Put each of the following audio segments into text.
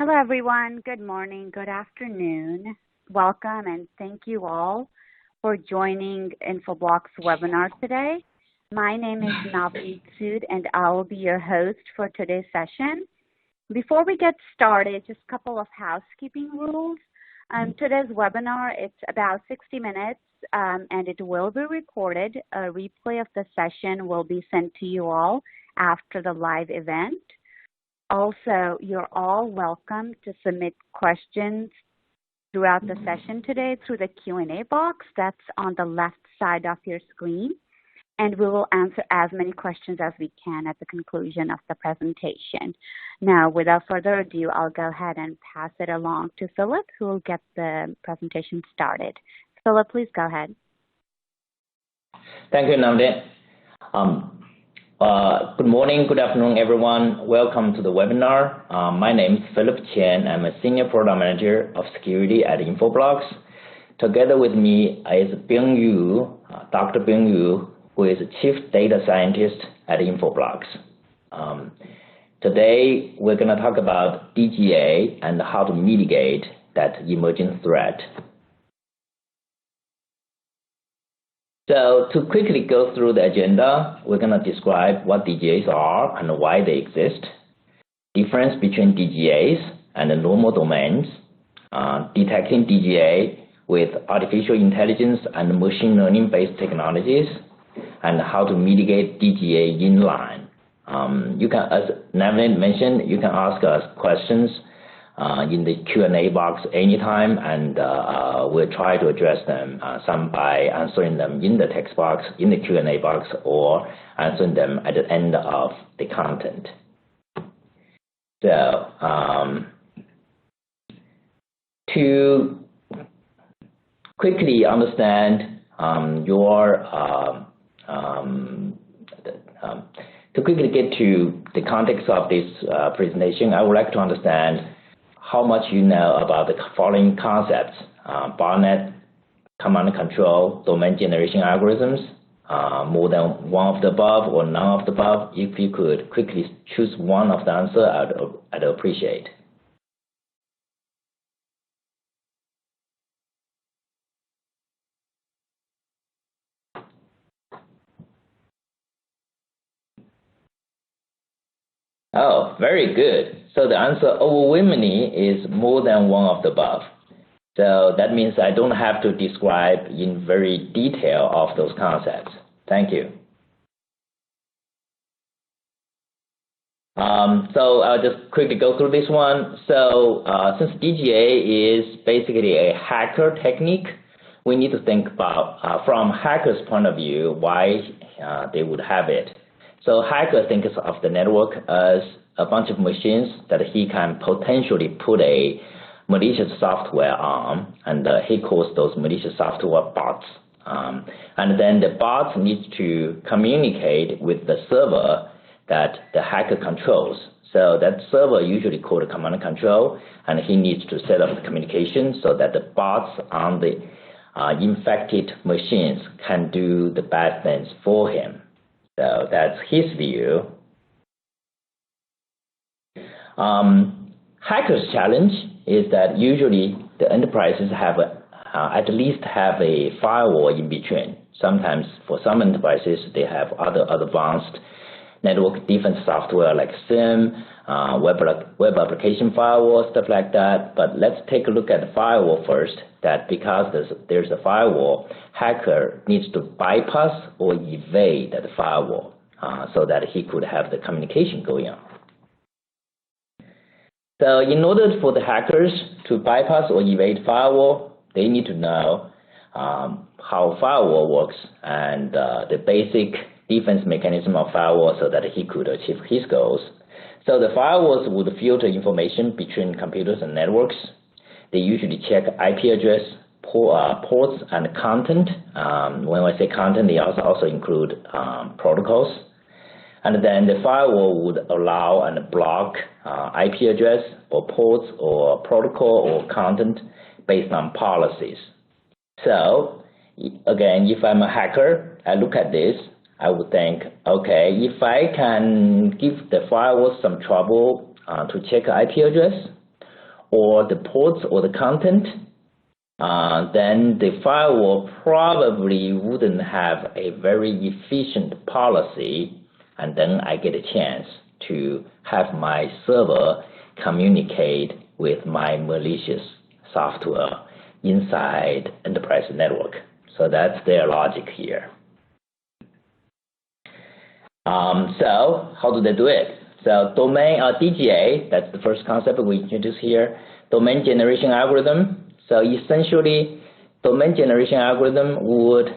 Hello, everyone. Good morning, good afternoon. Welcome, and thank you all for joining Infoblox webinar today. My name is Navneet Sood, and I will be your host for today's session. Before we get started, just a couple of housekeeping rules. Today's webinar, it's about 60 minutes, and it will be recorded. A replay of the session will be sent to you all after the live event. Also, you're all welcome to submit questions throughout the session today through the Q&A box that's on the left side of your screen, and we will answer as many questions as we can at the conclusion of the presentation. Now, without further ado, I'll go ahead and pass it along to Philip, who will get the presentation started. Philip, please go ahead. Thank you, Navneet. Good morning, good afternoon, everyone. Welcome to the webinar. My name is Philip Chen. I'm a Senior Product Manager of Security at Infoblox. Together with me is Bing Yu, Dr. Bing Yu, who is Chief Data Scientist at Infoblox. Today, we're going to talk about DGA and how to mitigate that emerging threat. So to quickly go through the agenda, we're going to describe what DGAs are and why they exist, difference between DGAs and the normal domains, detecting DGA with artificial intelligence and machine learning-based technologies, and how to mitigate DGA inline. You can, as Navneet mentioned, you can ask us questions in the Q&A box anytime, and we'll try to address them, some by answering them in the text box, in the Q&A box, or answering them at the end of the content. So, to quickly understand to quickly get to the context of this presentation, I would like to understand how much you know about the following concepts: botnet, command and control, domain generation algorithms, more than one of the above or none of the above. If you could quickly choose one of the answer, I'd appreciate. Oh, very good. So the answer overwhelmingly is more than one of the above. So that means I don't have to describe in very detail of those concepts. Thank you. So I'll just quickly go through this one. So since DGA is basically a hacker technique, we need to think about, from hacker's point of view, why they would have it. So hacker thinks of the network as a bunch of machines that he can potentially put a malicious software on, and he calls those malicious software bots. And then the bots need to communicate with the server that the hacker controls. So that server usually called command and control, and he needs to set up the communication so that the bots on the infected machines can do the bad things for him. So that's his view. Hackers' challenge is that usually the enterprises have at least have a firewall in between. Sometimes for some enterprises, they have other advanced network defense software like SIEM, web application firewall, stuff like that. But let's take a look at the firewall first, that because there's a firewall, hacker needs to bypass or evade that firewall so that he could have the communication going on. So in order for the hackers to bypass or evade firewall, they need to know how firewall works and the basic defense mechanism of firewall so that he could achieve his goals. So the firewalls would filter information between computers and networks. They usually check IP address, ports, and content. When I say content, they also include protocols. And then the firewall would allow and block IP address or ports or protocol or content based on policies. So again, if I'm a hacker, I look at this, I would think, okay, if I can give the firewall some trouble to check IP address, or the ports or the content, then the firewall probably wouldn't have a very efficient policy, and then I get a chance to have my server communicate with my malicious software inside enterprise network. So that's their logic here. So how do they do it? So domain DGA, that's the first concept we introduced here, domain generation algorithm. So essentially, domain generation algorithm would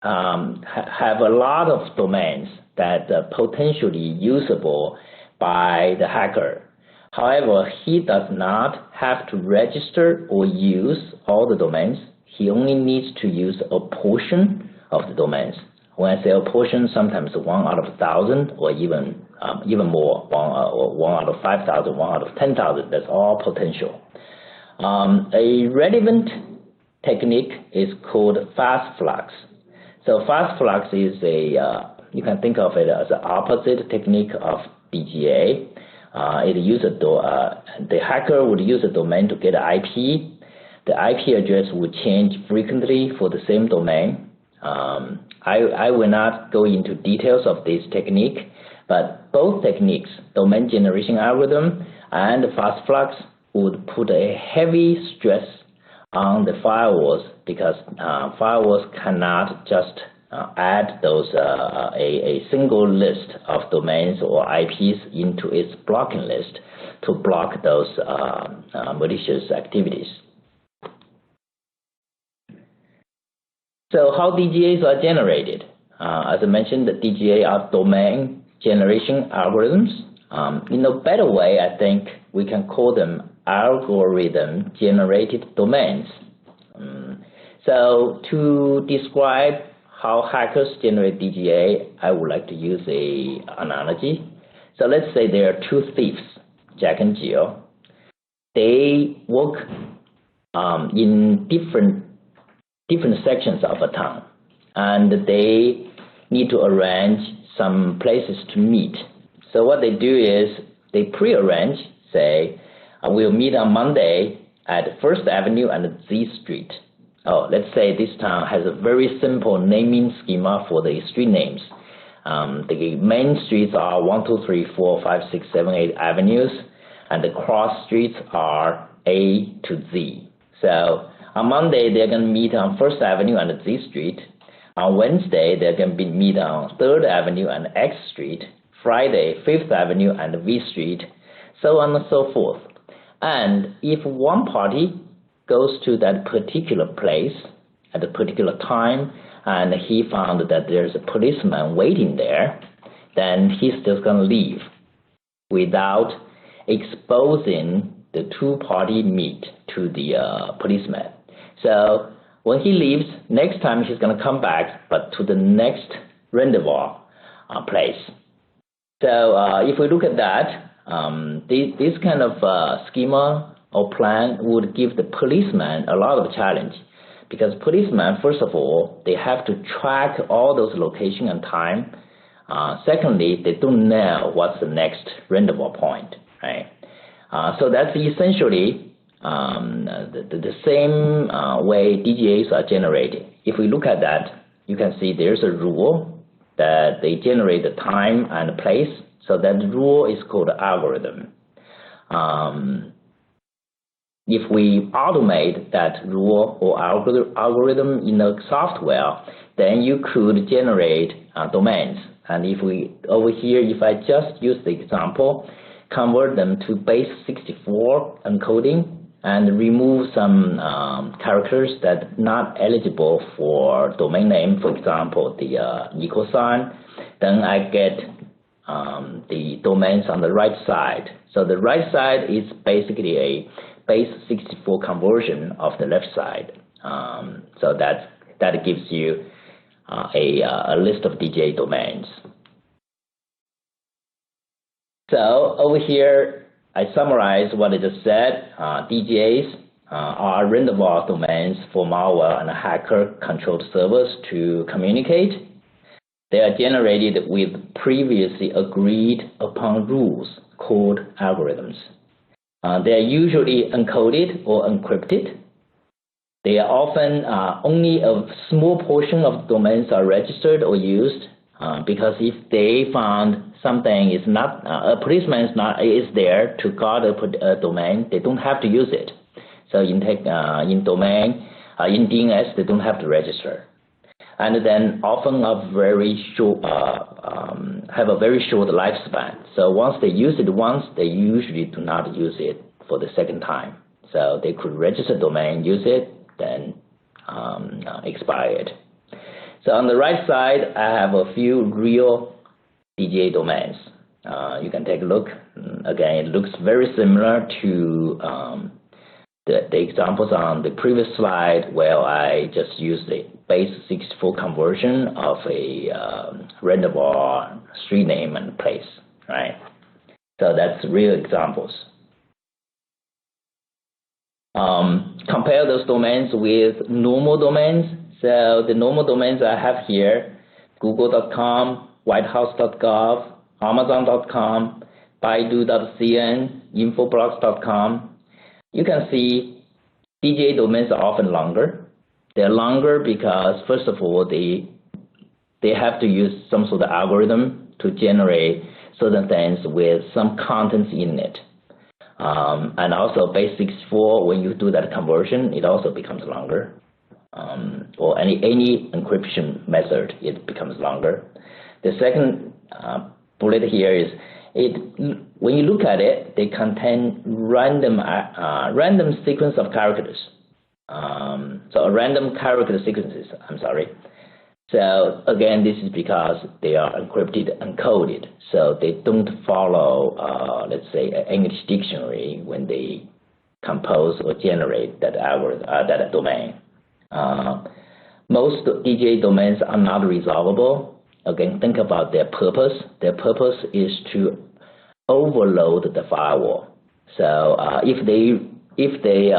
have a lot of domains that are potentially usable by the hacker. However, he does not have to register or use all the domains. He only needs to use a portion of the domains. When I say a portion, sometimes 1 out of 1,000 or even more, 1 out of 5,000, 1 out of 10,000, that's all potential. A relevant technique is called fast flux. So fast flux is you can think of it as an opposite technique of DGA. The hacker would use a domain to get an IP. The IP address would change frequently for the same domain. I will not go into details of this technique, but both techniques, domain generation algorithm and fast flux, would put a heavy stress on the firewalls because firewalls cannot just add those a single list of domains or IPs into its blocking list to block those malicious activities. So how DGAs are generated? As I mentioned, the DGA are domain generation algorithms. In a better way, I think we can call them algorithm-generated domains. So to describe how hackers generate DGA, I would like to use an analogy. So let's say there are two thieves, Jack and Jill. They work in different sections of a town, and they need to arrange some places to meet. So what they do is they pre-arrange, say, we'll meet on Monday at 1st Avenue and Z Street. Oh, let's say this town has a very simple naming schema for the street names. The main streets are 1, 2, 3, 4, 5, 6, 7, 8 avenues, and the cross streets are A to Z. So on Monday, they're going to meet on 1st Avenue and Z Street. On Wednesday, they're going to meet on 3rd Avenue and X Street. Friday, 5th Avenue and V Street, so on and so forth. And if one party goes to that particular place at a particular time and he found that there's a policeman waiting there, then he's just going to leave without exposing the two-party meet to the policeman. So when he leaves, next time he's going to come back, but to the next rendezvous place. So if we look at that, this kind of schema or plan would give the policeman a lot of challenge, because policemen, first of all, they have to track all those location and time. Secondly, they don't know what's the next rendezvous point, right? So that's essentially the same way DGAs are generated. If we look at that, you can see there's a rule that they generate the time and place. So that rule is called algorithm. If we automate that rule or algorithm in the software, then you could generate domains. And if we, over here, if I just use the example, convert them to base 64 encoding and remove some characters that are not eligible for domain name, for example, the equal sign, then I get the domains on the right side. So the right side is basically a base 64 conversion of the left side. So that gives you a list of DGA domains. So over here, I summarize what I just said. DGAs are rendezvous domains for malware and hacker-controlled servers to communicate. They are generated with previously agreed upon rules called algorithms. They are usually encoded or encrypted. They are often only a small portion of domains are registered or used because if they found something is not, a policeman is there to guard a domain, they don't have to use it. So in domain, in DNS, they don't have to register. And then often have a very short lifespan. So once they use it once, they usually do not use it for the second time. So they could register domain, use it, then expire it. So on the right side, I have a few real DGA domains. You can take a look. Again, it looks very similar to the examples on the previous slide where I just used the base 64 conversion of a random or street name and place, right? So that's real examples. Compare those domains with normal domains. So the normal domains I have here, google.com, whitehouse.gov, amazon.com, baidu.cn, infoblox.com. You can see DGA domains are often longer. They're longer because, first of all, they have to use some sort of algorithm to generate certain things with some contents in it. And also base 64, when you do that conversion, it also becomes longer. Or any encryption method, it becomes longer. The second bullet here is, when you look at it, they contain random sequence of characters. So random character sequences, I'm sorry. So again, this is because they are encrypted and coded. So they don't follow, let's say, an English dictionary when they compose or generate that domain. Most DGA domains are not resolvable. Again, think about their purpose. Their purpose is to overload the firewall. So if they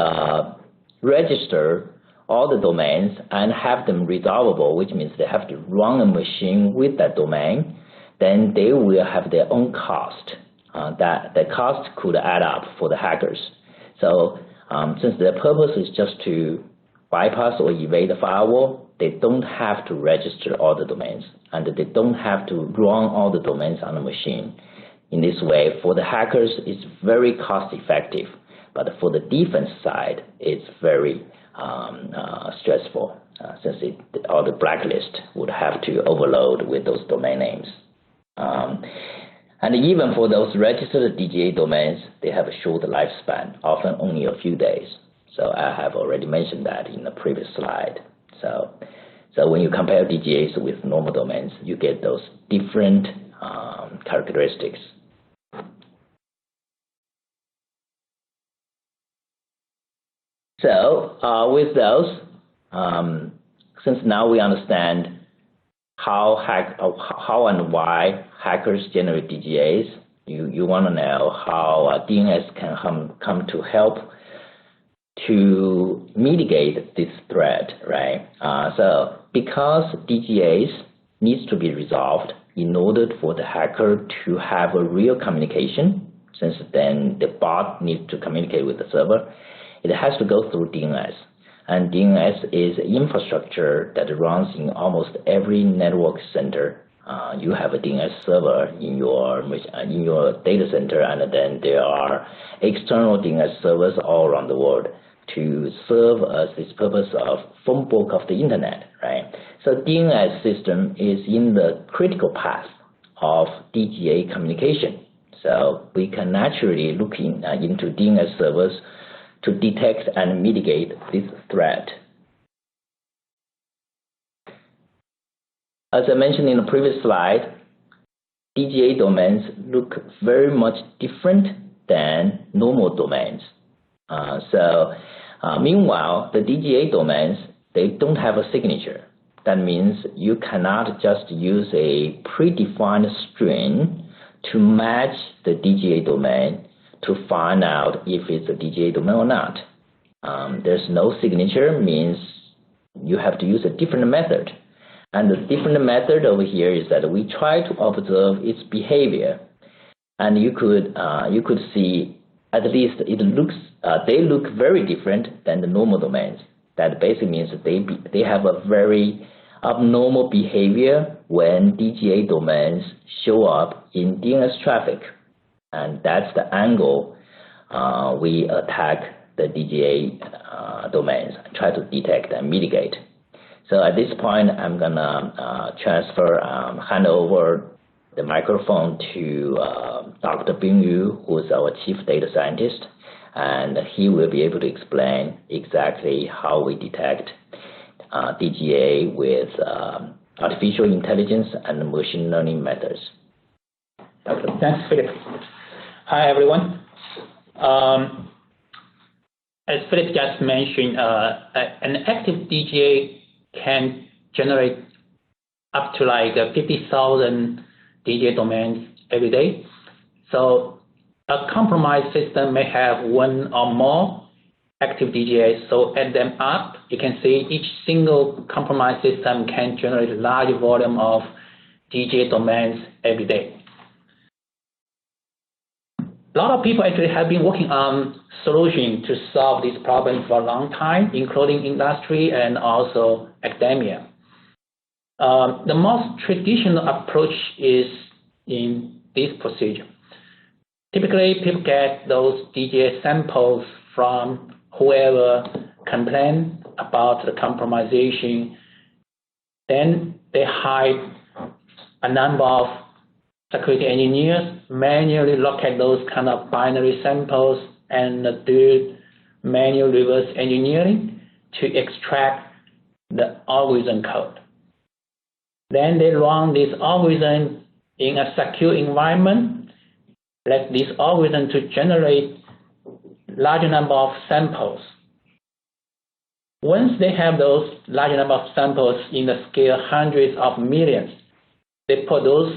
register all the domains and have them resolvable, which means they have to run a machine with that domain, then they will have their own cost. That the cost could add up for the hackers. So since their purpose is just to bypass or evade the firewall, they don't have to register all the domains, and they don't have to run all the domains on the machine. In this way, for the hackers, it's very cost effective, but for the defense side, it's very stressful, since all the blacklist would have to overload with those domain names. And even for those registered DGA domains, they have a short lifespan, often only a few days. So I have already mentioned that in the previous slide. So when you compare DGAs with normal domains, you get those different characteristics. So with those, since now we understand how and why hackers generate DGAs, you want to know how DNS can come to help to mitigate this threat, right? So because DGAs needs to be resolved in order for the hacker to have a real communication, since then the bot needs to communicate with the server, it has to go through DNS. And DNS is infrastructure that runs in almost every network center. You have a DNS server in your data center, and then there are external DNS servers all around the world to serve as this purpose of phone book of the internet, right? So DNS system is in the critical path of DGA communication. So we can naturally look into DNS servers to detect and mitigate this threat. As I mentioned in the previous slide, DGA domains look very much different than normal domains. Meanwhile, the DGA domains, they don't have a signature. That means you cannot just use a predefined string to match the DGA domain to find out if it's a DGA domain or not. There's no signature means you have to use a different method. And the different method over here is that we try to observe its behavior. And you could see at least it looks, they look very different than the normal domains. That basically means that they have a very abnormal behavior when DGA domains show up in DNS traffic. And that's the angle we attack the DGA domains, try to detect and mitigate. So at this point, I'm gonna hand over the microphone to Dr. Bing Yu, who is our chief data scientist, and he will be able to explain exactly how we detect DGA with artificial intelligence and machine learning methods. Okay, thanks, Philip. Hi, everyone. As Philip just mentioned, an active DGA can generate up to like 50,000 DGA domains every day. So a compromised system may have one or more active DGAs. So add them up, you can see each single compromised system can generate a large volume of DGA domains every day. A lot of people actually have been working on solutions to solve this problem for a long time, including industry and also academia. The most traditional approach is in this procedure. Typically, people get those DGA samples from whoever complained about the compromisation. Then they hire a number of security engineers, manually look at those kind of binary samples and do manual reverse engineering to extract the algorithm code. Then they run this algorithm in a secure environment, let this algorithm to generate large number of samples. Once they have those large number of samples in the scale hundreds of millions, they put those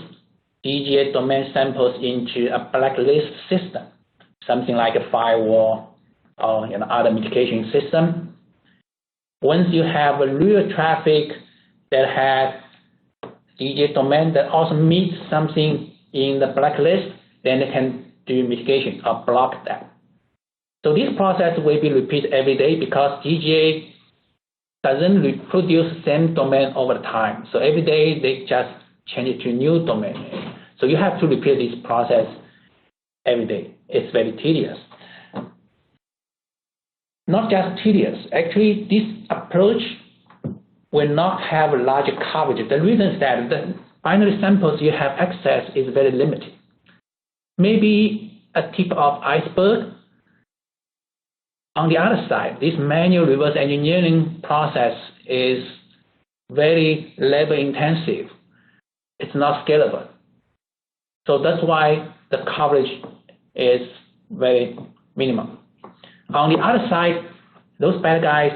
DGA domain samples into a blacklist system, something like a firewall or other mitigation system. Once you have a real traffic that has DGA domain that also meets something in the blacklist, then they can do mitigation or block that. So this process will be repeated every day because DGA doesn't reproduce the same domain over time. So every day they just change it to a new domain. So you have to repeat this process every day. It's very tedious. Not just tedious, actually this approach will not have a large coverage. The reason is that the binary samples you have access is very limited. Maybe a tip of iceberg. On the other side, this manual reverse engineering process is very labor intensive. It's not scalable. So that's why the coverage is very minimum. On the other side, those bad guys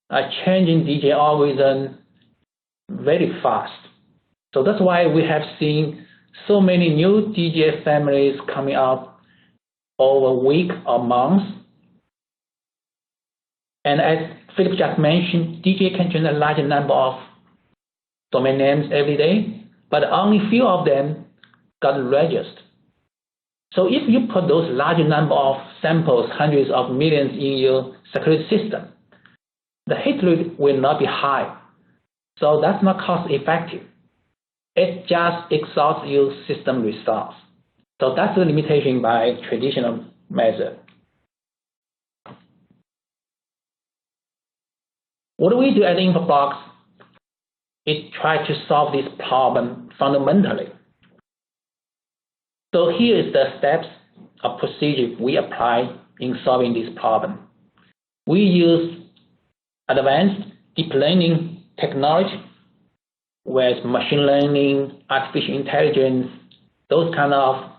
are changing DGA algorithm very fast. So that's why we have seen so many new DGA families coming out over a week or months. And as Philip just mentioned, DGA can generate a large number of domain names every day, but only few of them got registered. So if you put those large number of samples, hundreds of millions in your security system, the hit rate will not be high. So that's not cost effective. It just exhausts your system resource. So that's the limitation by traditional method. What we do at Infoblox is try to solve this problem fundamentally. So here is the steps of procedure we apply in solving this problem. We use advanced deep learning technology with machine learning, artificial intelligence, those kind of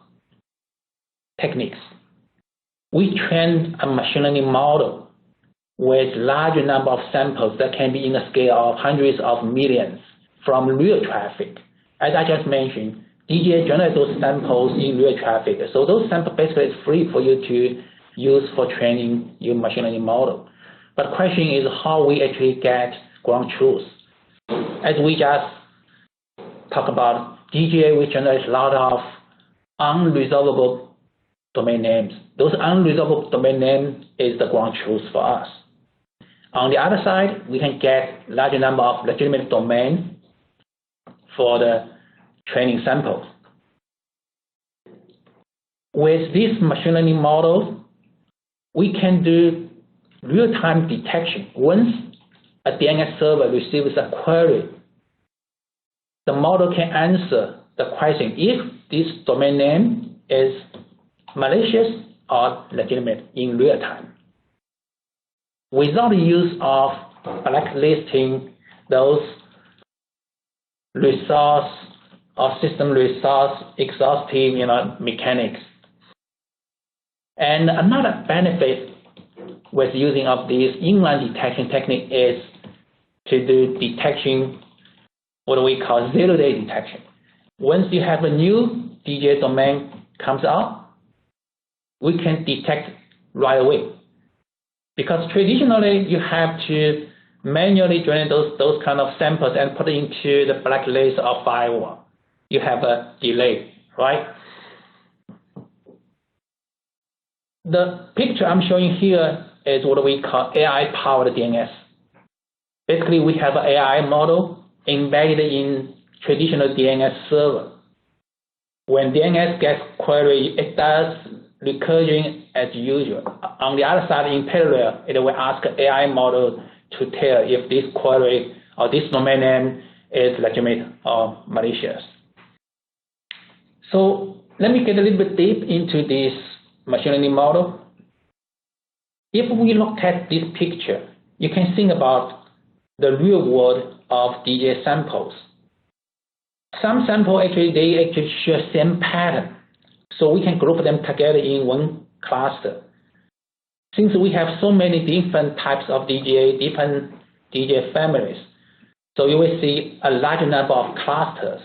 techniques. We train a machine learning model with large number of samples that can be in the scale of hundreds of millions from real traffic. As I just mentioned, DGA generates those samples in real traffic. So those samples basically is free for you to use for training your machine learning model. But the question is how we actually get ground truth. As we just talked about, DGA will generate a lot of unresolvable domain names. Those unresolved domain names is the ground truth for us. On the other side, we can get larger number of legitimate domains for the training samples. With this machine learning model, we can do real-time detection. Once a DNS server receives a query, the model can answer the question if this domain name is malicious or legitimate in real time, without the use of blacklisting those resource or system resource exhaustive mechanics. And another benefit with using of this inline detection technique is to do detection, what we call zero-day detection. Once you have a new DGA domain comes out, we can detect right away. Because traditionally, you have to manually join those kind of samples and put it into the blacklist or firewall. You have a delay, right? The picture I'm showing here is what we call AI-powered DNS. Basically, we have an AI model embedded in traditional DNS server. When DNS gets queried, it does recursion as usual. On the other side, in parallel, it will ask AI model to tell if this query or this domain name is legitimate or malicious. So let me get a little bit deep into this machine learning model. If we look at this picture, you can think about the real world of DGA samples. Some samples they share same pattern, so we can group them together in one cluster. Since we have so many different types of DGA, different DGA families, so you will see a large number of clusters.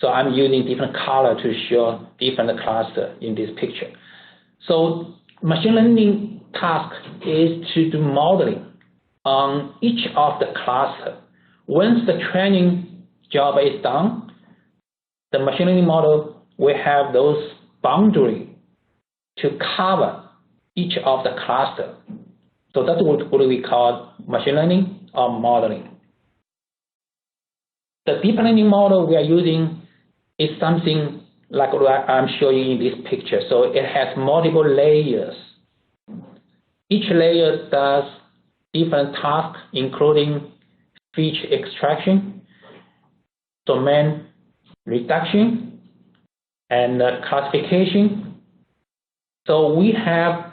So I'm using different color to show different clusters in this picture. So machine learning task is to do modeling on each of the cluster. Once the training job is done, the machine learning model will have those boundaries to cover each of the cluster. So that's what we call machine learning or modeling. The deep learning model we are using is something like what I'm showing in this picture. So it has multiple layers. Each layer does different tasks, including speech extraction, domain reduction, and classification. So we have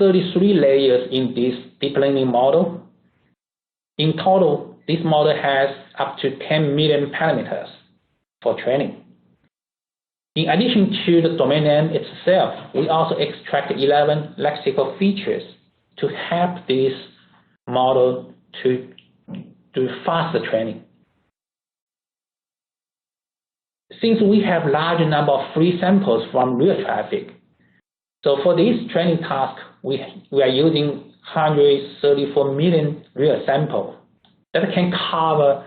33 layers in this deep learning model. In total, this model has up to 10 million parameters for training. In addition to the domain name itself, we also extract 11 lexical features to help this model to do faster training. Since we have large number of free samples from real traffic, so for this training task, we are using 134 million real samples that can cover,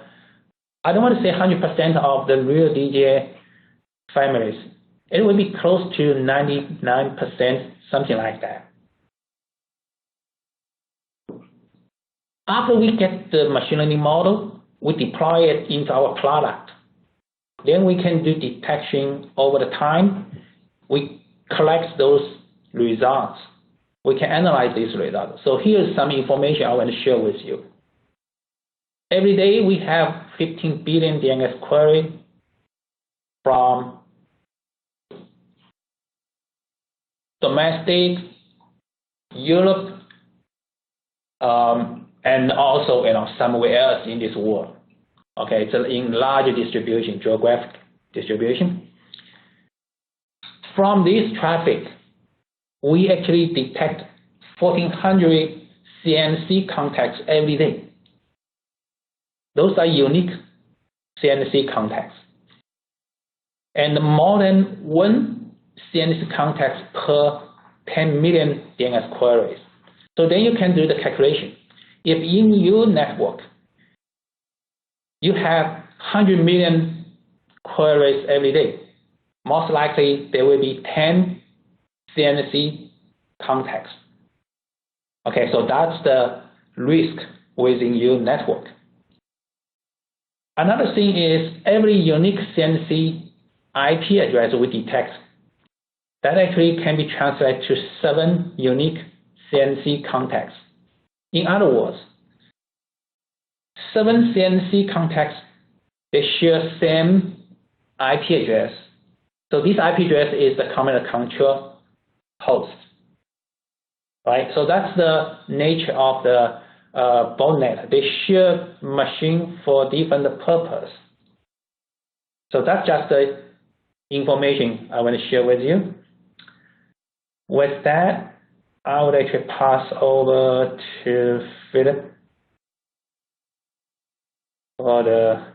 I don't want to say 100% of the real DGA families. It will be close to 99%, something like that. After we get the machine learning model, we deploy it into our product. Then we can do detection over the time. We collect those results. We can analyze these results. So here's some information I want to share with you. Every day we have 15 billion DNS queries from domestic, Europe, and also somewhere else in this world. Okay, it's in large distribution, geographic distribution. From this traffic, we actually detect 1,400 CNC contacts every day. Those are unique CNC contacts. And more than one CNC contact per 10 million DNS queries. So then you can do the calculation. If in your network, you have 100 million queries every day, most likely there will be 10 CNC context. Okay, so that's the risk within your network. Another thing is every unique CNC IP address we detect, that actually can be translated to 7 unique CNC contacts. In other words, 7 CNC contacts, they share same IP address. So this IP address is the command and control host, right? So that's the nature of the botnet. They share machine for different purpose. So that's just the information I want to share with you. With that, I would actually pass over to Philip for the.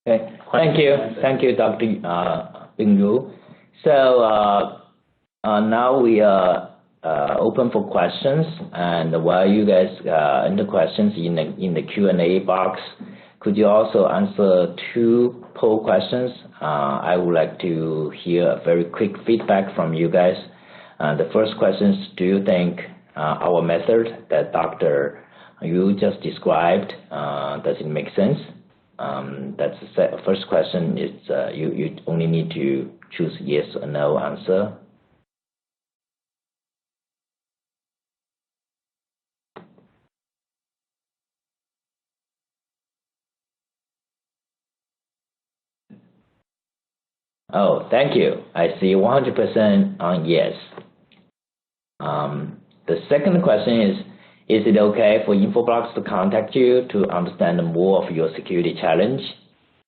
Okay. Thank you, Dr. Bingyu. So now we are open for questions, and while you guys enter questions in the Q&A box, could you also answer 2 poll questions? I would like to hear a very quick feedback from you guys. The first question is, do you think our method that Dr. Yu just described, does it make sense? That's the first question. Is you only need to choose yes or no answer. Oh, thank you. I see 100% on yes. The second question is it okay for Infoblox to contact you to understand more of your security challenge?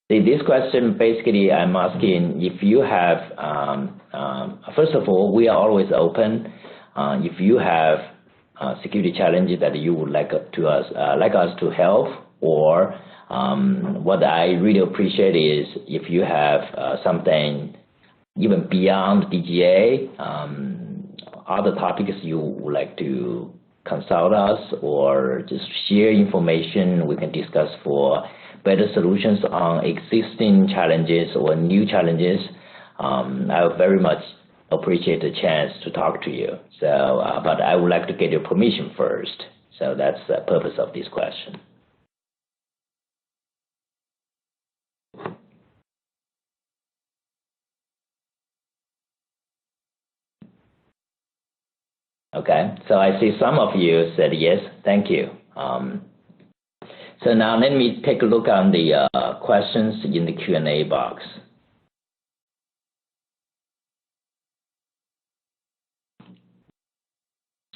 This question, basically, I'm asking if you have, first of all, we are always open. If you have security challenges that you would like us to help, or what I really appreciate is if you have something even beyond DGA, other topics you would like to consult us or just share information we can discuss for better solutions on existing challenges or new challenges. I would very much appreciate the chance to talk to you. So, but I would like to get your permission first. So that's the purpose of this question. Okay, so I see some of you said yes, thank you. So now let me take a look on the questions in the Q&A box.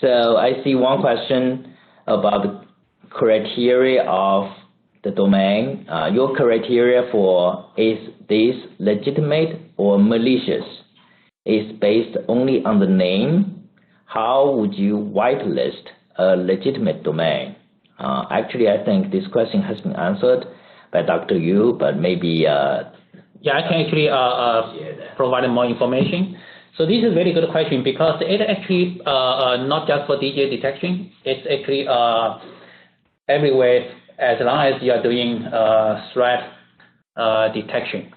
So I see one question about the criteria of the domain. Your criteria for is this legitimate or malicious is based only on the name. How would you whitelist a legitimate domain? Actually, I think this question has been answered by Dr. Yu, but maybe... yeah, I can actually provide more information. So this is a very good question because it actually not just for DGA detection, it's actually everywhere as long as you are doing threat detection.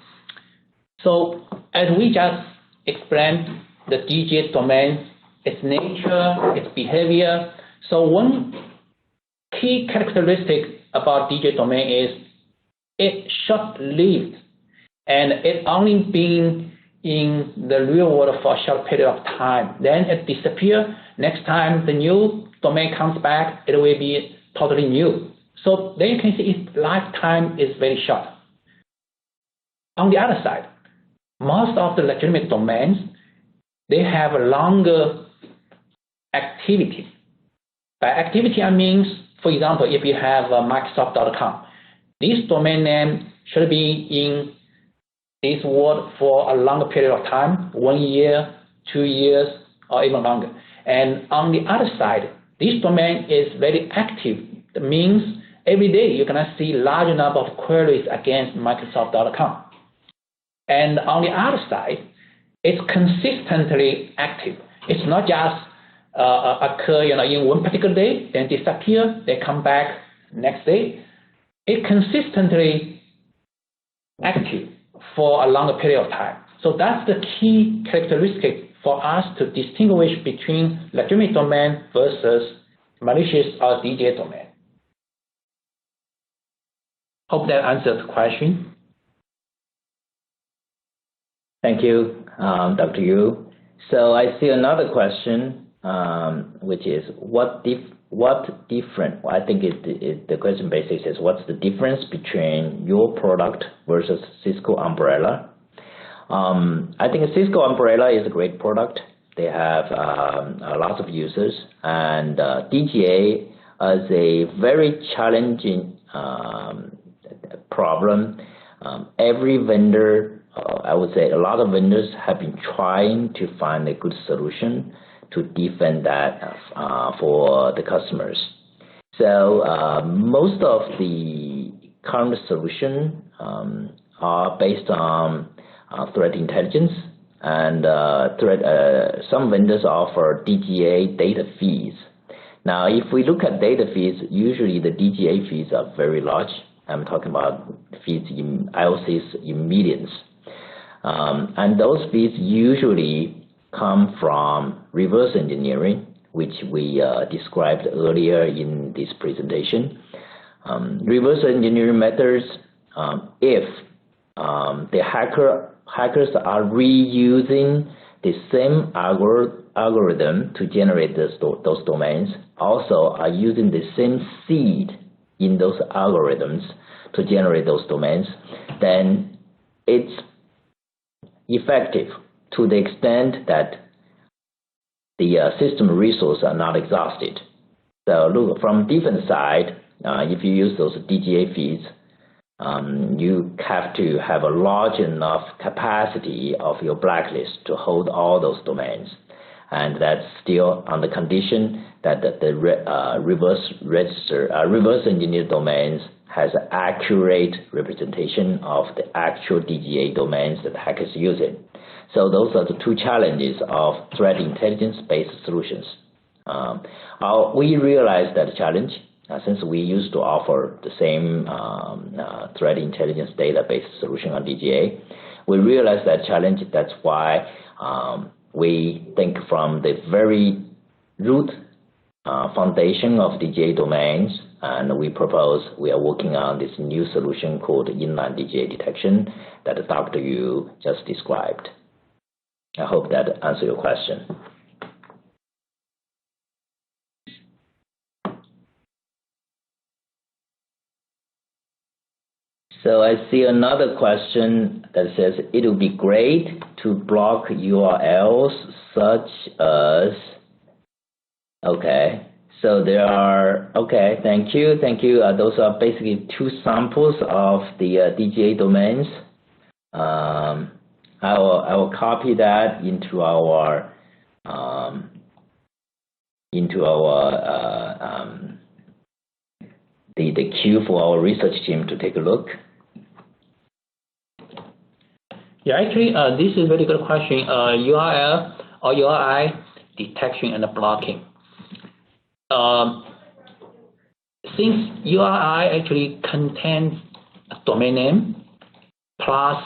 So as we just explained, the DGA domain, its nature, its behavior. So one key characteristic about DGA domain is it's short-lived and it only been in the real world for a short period of time. Then it disappears. Next time the new domain comes back, it will be totally new. So then you can see its lifetime is very short. On the other side, most of the legitimate domains, they have a longer activity. By activity, I mean, for example, if you have Microsoft.com, this domain name should be in this world for a longer period of time, 1 year, 2 years, or even longer. And on the other side, this domain is very active. That means every day you're going to see large number of queries against Microsoft.com. And on the other side, it's consistently active. It's not just occur in one particular day, then disappear, they come back next day. It's consistently active for a longer period of time. So that's the key characteristic for us to distinguish between legitimate domain versus malicious or DGA domain. Hope that answers the question. Thank you, Dr. Yu. So I see another question, which is what different? I think the question basically says, what's the difference between your product versus Cisco Umbrella? I think Cisco Umbrella is a great product. They have lots of users, and DGA is a very challenging problem. Every vendor, I would say a lot of vendors have been trying to find a good solution to defend that for the customers. So most of the current solutions are based on threat intelligence, and some vendors offer DGA data fees. Now, if we look at data fees, usually the DGA fees are very large. I'm talking about fees in IOCs in millions. And those fees usually come from reverse engineering, which we described earlier in this presentation. Reverse engineering methods, if the hackers are reusing the same algorithm to generate those domains, also are using the same seed in those algorithms to generate those domains, then it's effective to the extent that the system resources are not exhausted. So look, from defense side, if you use those DGA feeds, you have to have a large enough capacity of your blacklist to hold all those domains. And that's still on the condition that the reverse engineered domains has an accurate representation of the actual DGA domains that hackers use it. So those are the two challenges of threat intelligence-based solutions. We realized that challenge since we used to offer the same threat intelligence database solution on DGA. We realized that challenge. That's why we think from the very root foundation of DGA domains, and we are working on this new solution called inline DGA detection that Dr. Yu just described. I hope that answers your question. So I see another question that says, it would be great to block URLs such as, okay, so there are, okay, thank you. Those are basically two samples of the DGA domains. I will copy that into our the queue for our research team to take a look. Yeah, actually, this is a very good question. URL or URI detection and blocking. Since URI actually contains a domain name plus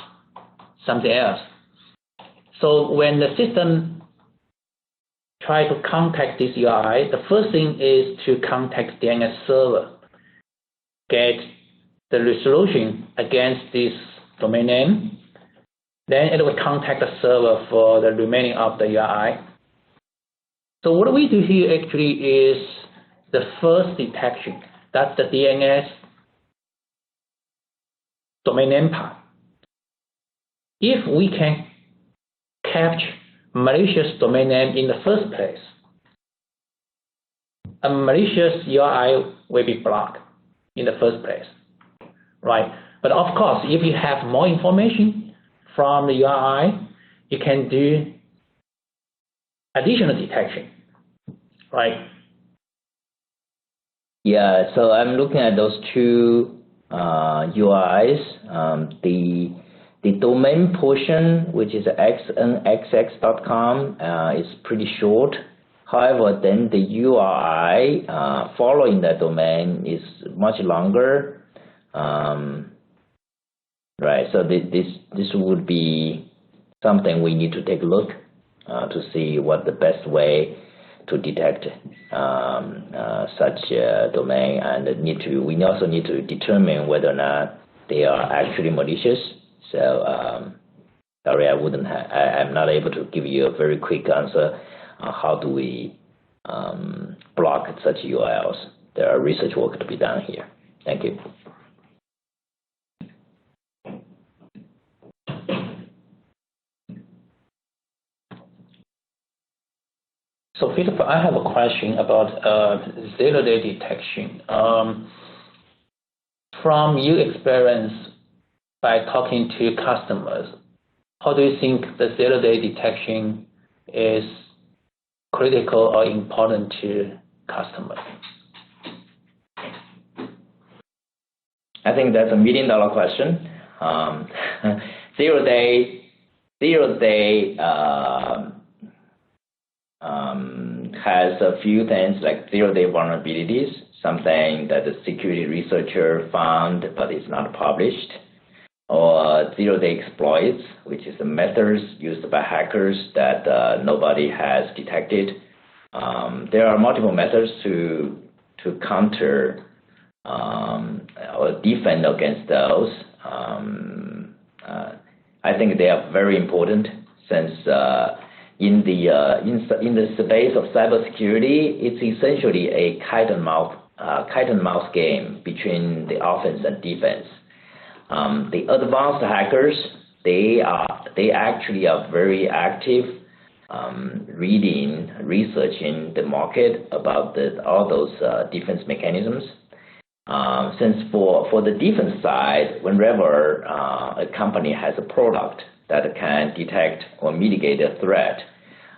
something else, so when the system tries to contact this URI, the first thing is to contact the DNS server, get the resolution against this domain name. Then it will contact the server for the remaining of the URI. So what we do here actually is the first detection. That's the DNS domain name part. If we can capture malicious domain name in the first place, a malicious URI will be blocked in the first place, right? But of course, if you have more information from the URI, you can do additional detection, right? Yeah, so I'm looking at those two URIs. The domain portion, which is xnxx.com, is pretty short. However, then the URI following that domain is much longer. Right, so this would be something we need to take a look to see what the best way to detect such a domain, and we also need to determine whether or not they are actually malicious. So sorry, I'm not able to give you a very quick answer on how do we block such URLs. There are research work to be done here. Thank you. So, Philip, I have a question about zero-day detection. From your experience by talking to customers, how do you think the zero-day detection is critical or important to customers? I think that's a $1 million question. Zero-day has a few things like zero-day vulnerabilities, something that the security researcher found but is not published, or zero-day exploits, which is the methods used by hackers that nobody has detected. There are multiple methods to counter or defend against those. I think they are very important since in the space of cybersecurity, it's essentially a cat and mouse game between the offense and defense. The advanced hackers, they actually are very active, researching the market about all those defense mechanisms. Since for the defense side, whenever a company has a product that can detect or mitigate a threat,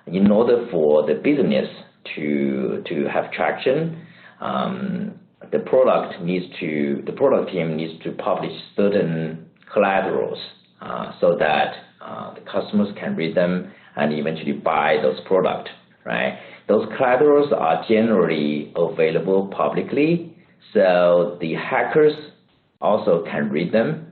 in order for the business to have traction, the product team needs to publish certain collaterals so that the customers can read them and eventually buy those products, right? Those collaterals are generally available publicly, so the hackers also can read them.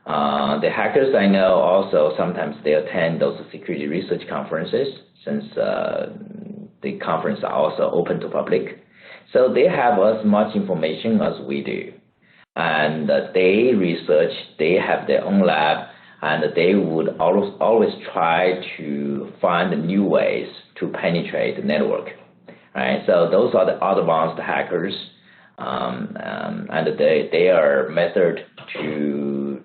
The hackers I know also sometimes they attend those security research conferences, since the conferences are also open to public. So they have as much information as we do. And they research, they have their own lab, and they would always try to find new ways to penetrate the network, right? So those are the advanced hackers, and their method to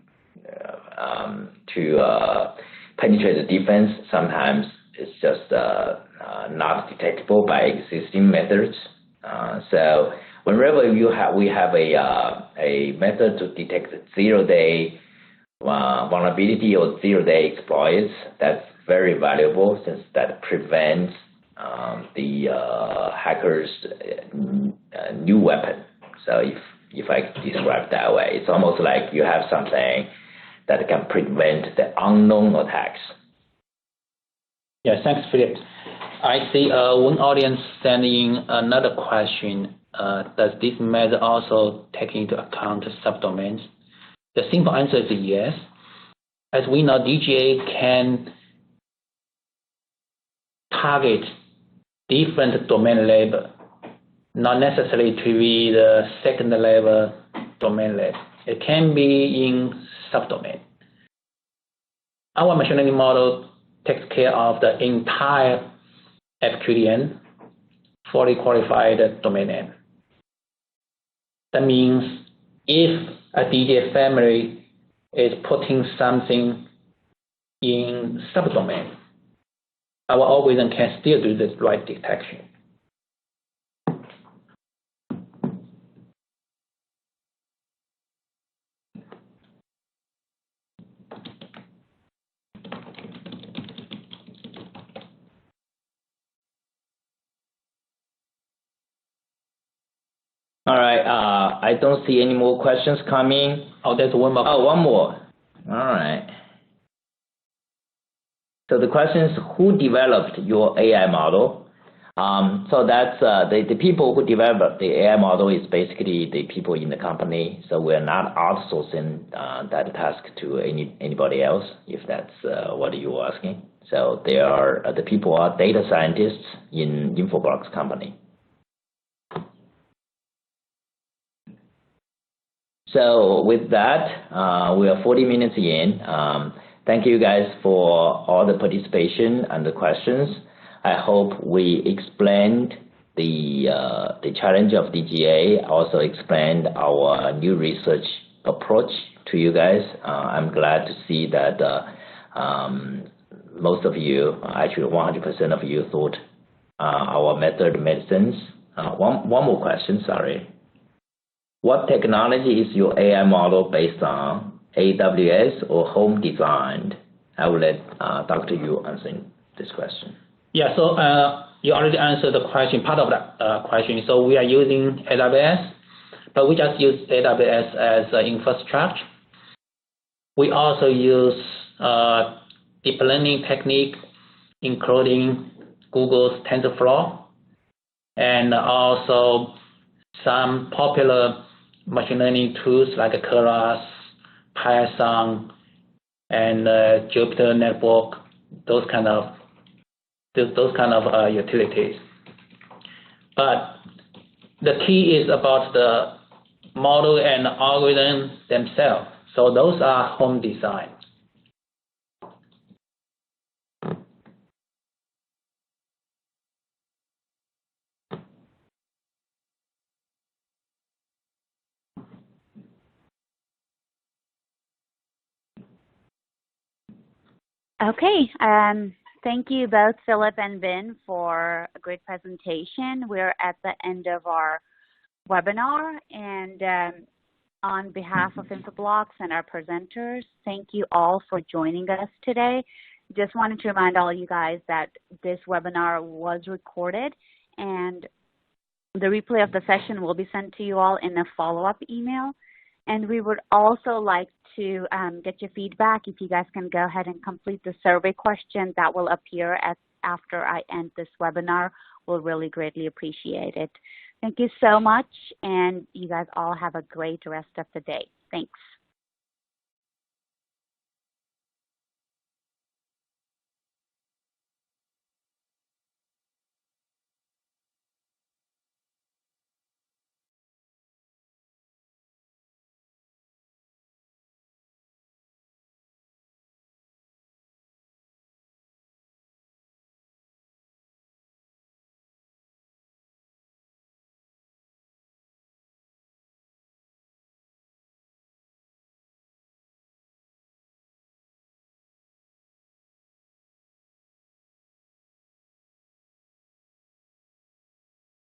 penetrate the defense sometimes is just not detectable by existing methods. So whenever we have a method to detect zero-day vulnerability or zero-day exploits, that's very valuable since that prevents the hackers' new weapon. So if I describe it that way, it's almost like you have something that can prevent the unknown attacks. Yeah, thanks, Philip. I see one audience sending another question. Does this method also take into account subdomains? The simple answer is yes. As we know, DGA can target different domain label, not necessarily to be the second level domain label. It can be in subdomain. Our machine learning model takes care of the entire FQDN, fully qualified domain name. That means if a DGA family is putting something in subdomain, our algorithm can still do the right detection. All right, I don't see any more questions coming. Oh, there's one more. Oh, one more. All right. So the question is, who developed your AI model? So that's the people who develop the AI model is basically the people in the company. So we're not outsourcing that task to anybody else, if that's what you were asking. So they are the people are data scientists in Infoblox company. So with that, we are 40 minutes in. Thank you guys for all the participation and the questions. I hope we explained the challenge of DGA, also explained our new research approach to you guys. I'm glad to see that most of you, actually 100% of you, thought our method made sense. One more question, sorry. What technology is your AI model based on, AWS or home designed? I will let Dr. Yu answer this question. Yeah, so you already answered the question, part of that question. So we are using AWS, but we just use AWS as an infrastructure. We also use deep learning technique, including Google's TensorFlow, and also some popular machine learning tools like Keras, Python, and Jupyter Network, those kind of utilities. But the key is about the model and algorithm themselves. So those are home design. Okay. Thank you both, Philip and Ben, for a great presentation. We're at the end of our webinar, and on behalf of Infoblox and our presenters, thank you all for joining us today. Just wanted to remind all you guys that this webinar was recorded, and the replay of the session will be sent to you all in a follow-up email. And we would also like to get your feedback. If you guys can go ahead and complete the survey question that will appear after I end this webinar, we'll really greatly appreciate it. Thank you so much, and you guys all have a great rest of the day. Thanks.